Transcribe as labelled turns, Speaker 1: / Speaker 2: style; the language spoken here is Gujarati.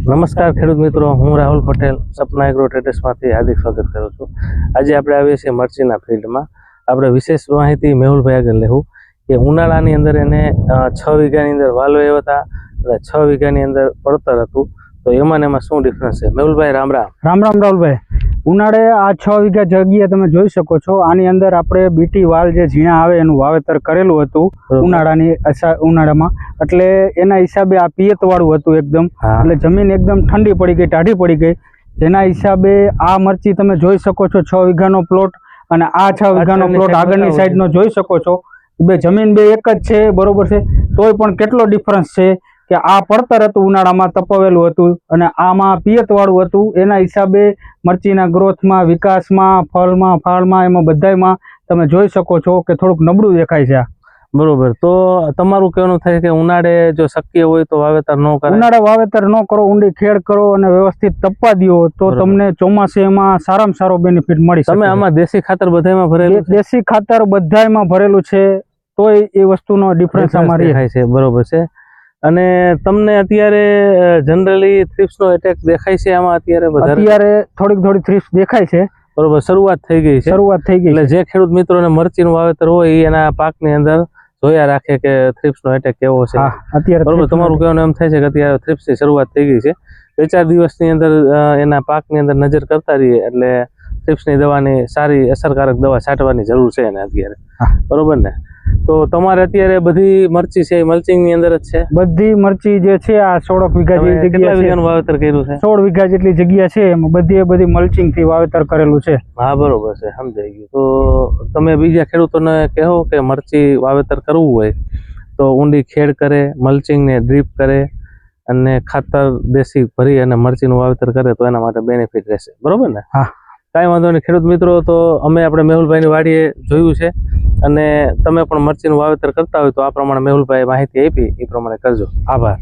Speaker 1: નમસ્કાર ખેડૂત મિત્રો, હું રાહુલ પટેલ સપના એગ્રો ટ્રેડર્સમાંથી હાર્દિક સ્વાગત કરું છું। આજે આપણે આવીએ છીએ મરચીના ફિલ્ડમાં। આપણે વિશેષ માહિતી મેહુલભાઈ આગળ લેવું કે ઉનાળાની અંદર એને 6 વીઘાની અંદર વાલો આવ્યા હતા અને 6 વીઘાની અંદર પડતર હતું, તો એમાં ને એમાં શું ડિફરન્સ છે? મેહુલભાઈ રામ રામ।
Speaker 2: રામ રામ રાહુલભાઈ। ઉનાળે આ 6 વીઘા જગ્યા તમે જોઈ શકો છો। આની અંદર આપણે બીટી વાલ જે ઝીણા આવે એનું વાવેતર કરેલું હતું ઉનાળામાં, એટલે એના હિસાબે આ પિયત વાળું હતું એકદમ, એટલે જમીન એકદમ ઠંડી પડી ગઈ, ટાઢી પડી ગઈ, જેના હિસાબે આ મરચી તમે જોઈ શકો છો 6 વીઘાનો પ્લોટ અને આ 6 વીઘાનો પ્લોટ આગળની સાઈડનો જોઈ શકો છો। બે જમીન બે એક જ છે, બરોબર છે, તોય પણ કેટલો ડિફરન્સ છે કે આ પડતર હતું ઉનાળામાં તપાવેલું હતું અને આમાં પિયત વાળું હતું। એના હિસાબે મરચીના ગ્રોથમાં, વિકાસમાં, ફળમાં, ફાળમાં, એમાં બધામાં તમે જોઈ શકો છો કે થોડુંક નબળું દેખાય છે।
Speaker 1: બરોબર, તો તમારું કહેવાનું થાય કે ઉનાળે જો શક્ય હોય તો વાવેતર ન કરો,
Speaker 2: ઉનાળે વાવેતર ન કરો, ઊંડી ખેડ કરો અને વ્યવસ્થિત તપવા દો તો તમને ચોમાસેમાં સારામાં સારો બેનિફિટ મળી શકે।
Speaker 1: તમે આમાં દેશી ખાતર બધામાં ભરેલું?
Speaker 2: દેશી ખાતર બધામાં ભરેલું છે, તોય એ વસ્તુનો ડિફરન્સ આમાં
Speaker 1: દેખાય છે, બરોબર છે। અને તમને અત્યારે જનરલી થ્રિપ્સનો એટેક દેખાય છે આમાં? અત્યારે
Speaker 2: થોડીક થ્રિપ્સ દેખાય છે,
Speaker 1: બરોબર, શરૂઆત થઈ ગઈ છે, એટલે જે ખેડૂત મિત્રોને મરચીનું વાવેતર હોય એ એના પાકની અંદર જોયા રાખે કે થ્રિપ્સનો એટેક કેવો છે અત્યારે, બરોબર। તમારું કહેવાનું એમ થાય છે કે અત્યારે થ્રિપ્સની શરૂઆત થઈ ગઈ છે, 2-4 દિવસની અંદર એના પાકની અંદર નજર કરતા રહીએ એટલે થ્રિપ્સની દવાની સારી અસરકારક દવા છાંટવાની જરૂર છે એને અત્યારે, બરોબર ને? તો તમારે અત્યારે બધી મરચી છે મલ્ચિંગની અંદર જ છે?
Speaker 2: બધી મરચી જે છે આ 16 વીઘા જેવી જગ્યા,
Speaker 1: કેટલા વીઘાનું વાવેતર કર્યું છે?
Speaker 2: 16 વીઘા જેટલી જગ્યા છે, એમાં બધી મલ્ચિંગ થી વાવેતર કરેલું છે।
Speaker 1: હા, બરોબર છે, સમજાઈ ગયું। તો તમે બીજા ખેડૂતોને કહો કે મરચી વાવેતર કરવું હોય તો ઊંડી ખેડ કરે, મલ્ચિંગ ને ડ્રીપ કરે અને ખાતર દેશી ભરી અને મરચીનું વાવેતર કરે તો એના માટે બેનિફિટ રહેશે, બરોબર ને?
Speaker 2: હા,
Speaker 1: કાંઈ વાંધો નહીં ખેડૂત મિત્રો, તો અમે આપણે મેહુલભાઈની વાડીએ જોયું છે અને તમે પણ મરચીનું વાવેતર કરતા હોય તો આ પ્રમાણે મેહુલભાઈ માહિતી આપી એ પ્રમાણે કરજો। આભાર।